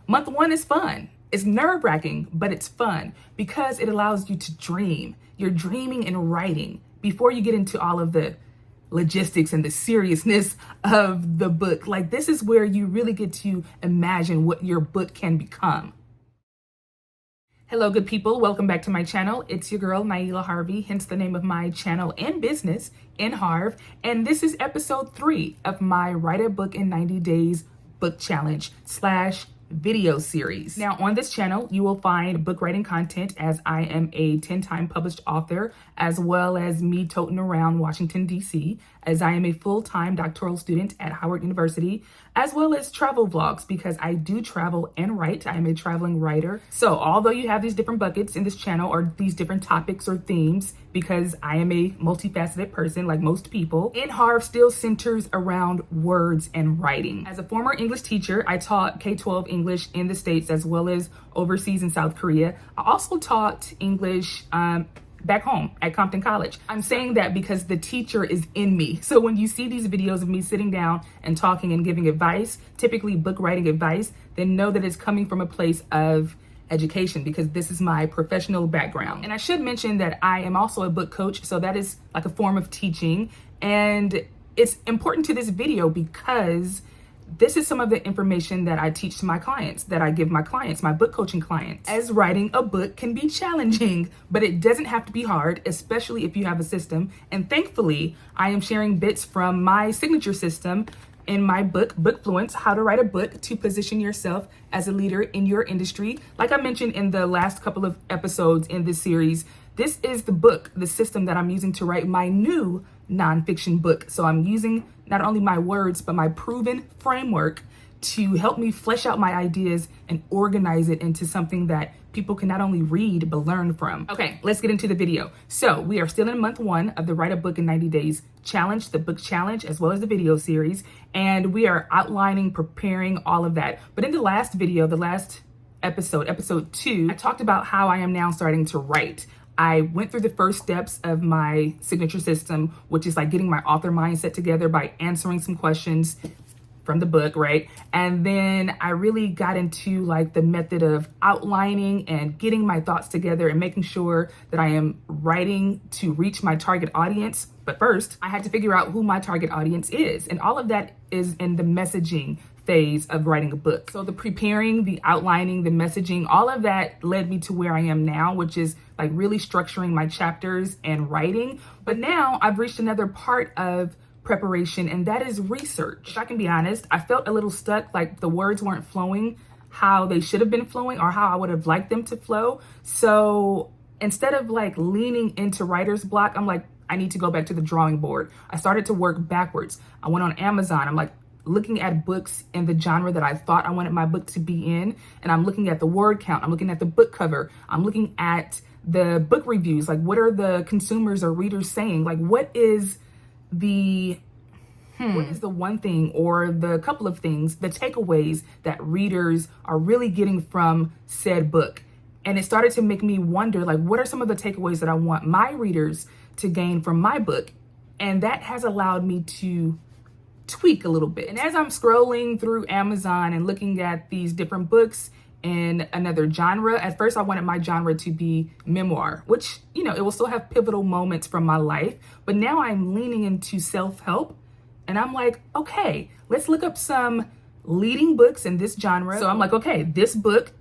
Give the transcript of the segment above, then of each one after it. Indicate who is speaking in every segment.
Speaker 1: Month one is fun. It's nerve-wracking, but it's fun because it allows you to dream. You're dreaming and writing before you get into all of the logistics and the seriousness of the book. Like, this is where you really get to imagine what your book can become. Hello, good people. Welcome back to my channel. It's your girl, N.HARV, hence the name of my channel and business, N.HARV. And this is episode 3 of my Write a Book in 90 Days book challenge / video series. Now, on this channel, you will find book writing content, as I am a 10-time published author, as well as me toting around Washington, D.C., as I am a full-time doctoral student at Howard University, as well as travel vlogs, because I do travel and write. I am a traveling writer. So although you have these different buckets in this channel, or these different topics or themes, because I am a multifaceted person like most people, N.HARV still centers around words and writing. As a former English teacher, I taught K-12 English in the States as well as overseas in South Korea. I also taught English back home at Compton College. I'm saying that because the teacher is in me. So when you see these videos of me sitting down and talking and giving advice, typically book writing advice, then know that it's coming from a place of education, because this is my professional background. And I should mention that I am also a book coach, so that is like a form of teaching. And it's important to this video because this is some of the information that I teach to my clients, that I give my clients, my book coaching clients. As writing a book can be challenging, but it doesn't have to be hard, especially if you have a system. And thankfully, I am sharing bits from my signature system in my book, Bookfluence, How to Write a Book to Position Yourself as a Leader in Your Industry. Like I mentioned in the last couple of episodes in this series, this is the book, the system that I'm using to write my new nonfiction book. So I'm using not only my words, but my proven framework to help me flesh out my ideas and organize it into something that people can not only read, but learn from. Okay, let's get into the video. So we are still in month 1 of the Write a Book in 90 Days challenge, the book challenge, as well as the video series. And we are outlining, preparing all of that. But in the last video, the last episode 2, I talked about how I am now starting to write. I went through the first steps of my signature system, which is like getting my author mindset together by answering some questions from the book, right? And then I really got into like the method of outlining and getting my thoughts together and making sure that I am writing to reach my target audience. But first, I had to figure out who my target audience is. And all of that is in the messaging phase of writing a book. So the preparing, the outlining, the messaging, all of that led me to where I am now, which is like really structuring my chapters and writing. But now I've reached another part of preparation, and that is research. If I can be honest, I felt a little stuck, like the words weren't flowing how they should have been flowing or how I would have liked them to flow. So instead of like leaning into writer's block, I'm like, I need to go back to the drawing board. I started to work backwards. I went on Amazon. I'm like looking at books in the genre that I thought I wanted my book to be in. And I'm looking at the word count. I'm looking at the book cover. I'm looking at the book reviews. Like, what are the consumers or readers saying? Like, what is the one thing or the couple of things, the takeaways that readers are really getting from said book? And it started to make me wonder, like, what are some of the takeaways that I want my readers to gain from my book? And that has allowed me to tweak a little bit. And as I'm scrolling through Amazon and looking at these different books in another genre, at first I wanted my genre to be memoir, which, you know, it will still have pivotal moments from my life. But now I'm leaning into self-help. And I'm like, okay, let's look up some leading books in this genre. So I'm like, okay, this book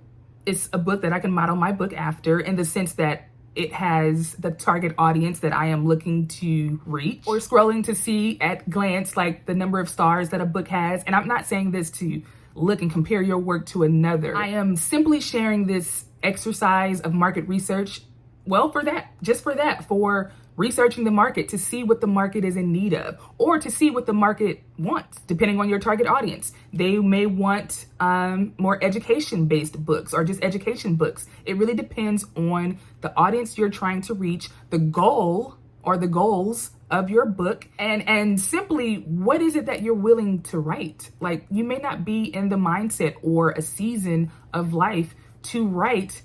Speaker 1: is a book that I can model my book after, in the sense that it has the target audience that I am looking to reach. Or scrolling to see at glance, like the number of stars that a book has. And I'm not saying this to look and compare your work to another. I am simply sharing this exercise of market research, well, for researching the market to see what the market is in need of, or to see what the market wants, depending on your target audience. They may want more education-based books or just education books. It really depends on the audience you're trying to reach, the goal or the goals of your book, and simply what is it that you're willing to write. Like, you may not be in the mindset or a season of life to write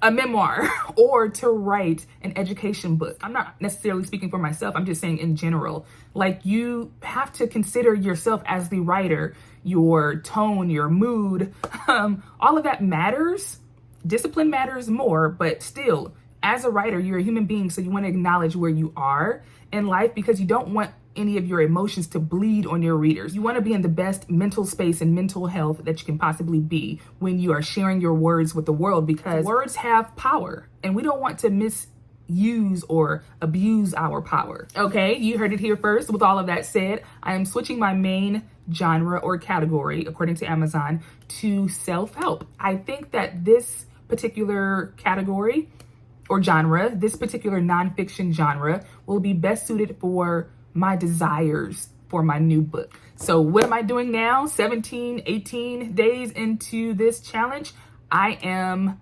Speaker 1: a memoir or to write an education book. I'm not necessarily speaking for myself. I'm just saying in general, like, you have to consider yourself as the writer. your tone, your mood, all of that matters. Discipline matters more, but still, as a writer, you're a human being, so you want to acknowledge where you are in life because you don't want any of your emotions to bleed on your readers. You want to be in the best mental space and mental health that you can possibly be when you are sharing your words with the world, because words have power and we don't want to misuse or abuse our power. Okay, you heard it here first. With all of that said, I am switching my main genre or category, according to Amazon, to self-help. I think that this particular category or genre, this particular nonfiction genre, will be best suited for my desires for my new book. So what am I doing now? 17, 18 days into this challenge, I am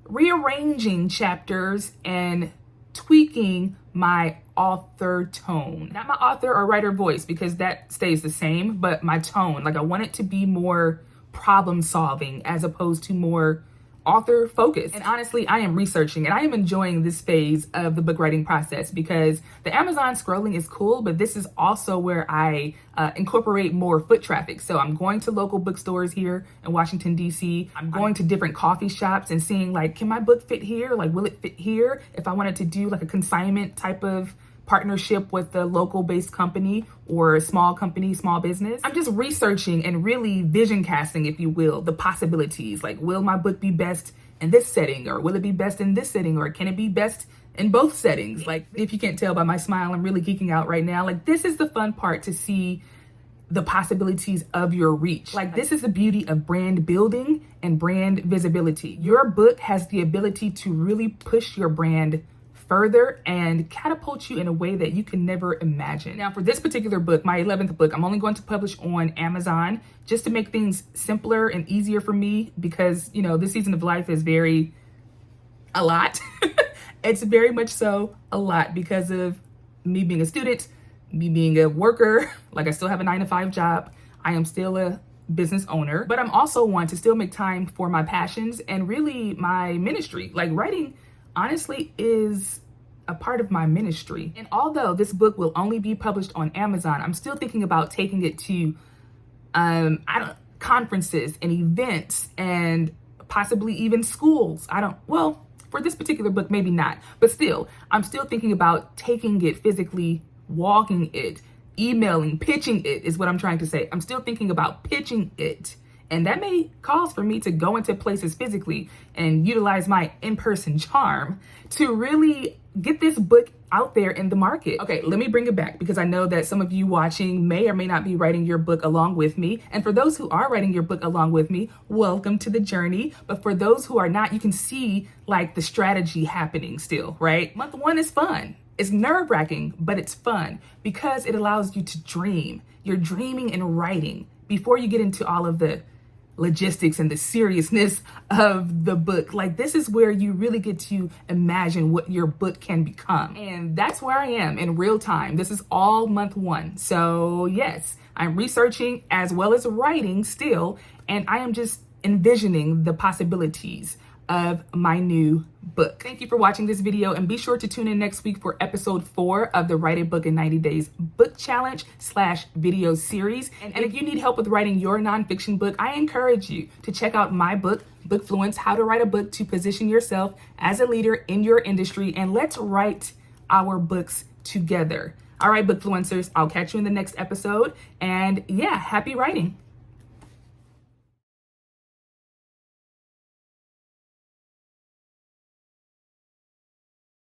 Speaker 1: rearranging chapters and tweaking my author tone. Not my author or writer voice, because that stays the same, but my tone. Like, I want it to be more problem solving as opposed to more author focused. And honestly, I am researching and I am enjoying this phase of the book writing process, because the Amazon scrolling is cool, but this is also where I incorporate more foot traffic. So I'm going to local bookstores here in Washington, DC. I'm going to different coffee shops and seeing, like, can my book fit here? Like, will it fit here? If I wanted to do like a consignment type of partnership with a local based company or a small company, small business. I'm just researching and really vision casting, if you will, the possibilities. Like, will my book be best in this setting, or will it be best in this setting, or can it be best in both settings? Like, if you can't tell by my smile, I'm really geeking out right now. Like, this is the fun part, to see the possibilities of your reach. Like, this is the beauty of brand building and brand visibility. Your book has the ability to really push your brand further and catapult you in a way that you can never imagine. Now, for this particular book, my 11th book, I'm only going to publish on Amazon just to make things simpler and easier for me, because, you know, this season of life is a lot. It's very much so a lot because of me being a student, me being a worker. Like, I still have a 9-to-5 job. I am still a business owner, but I'm also one to still make time for my passions and really my ministry. Like, writing honestly is a part of my ministry. And although this book will only be published on Amazon, I'm still thinking about taking it to conferences and events and possibly even schools. For this particular book, maybe not, but still, I'm still thinking about taking it physically, walking it, emailing, pitching it is what I'm trying to say. I'm still thinking about pitching it. And that may cause for me to go into places physically and utilize my in-person charm to really get this book out there in the market. Okay, let me bring it back, because I know that some of you watching may or may not be writing your book along with me. And for those who are writing your book along with me, welcome to the journey. But for those who are not, you can see like the strategy happening still, right? Month 1 is fun. It's nerve-wracking, but it's fun because it allows you to dream. You're dreaming and writing before you get into all of the logistics and the seriousness of the book. Like, this is where you really get to imagine what your book can become. And that's where I am in real time. This is all month 1. So yes, I'm researching as well as writing still, and I am just envisioning the possibilities of my new book. Thank you for watching this video, and be sure to tune in next week for episode 4 of the Write a Book in 90 Days book challenge / video series. And if you need help with writing your nonfiction book, I encourage you to check out my book, Bookfluence: How to Write a Book to Position Yourself as a Leader in Your Industry. And let's write our books together. All right, Bookfluencers, I'll catch you in the next episode. And yeah, happy writing.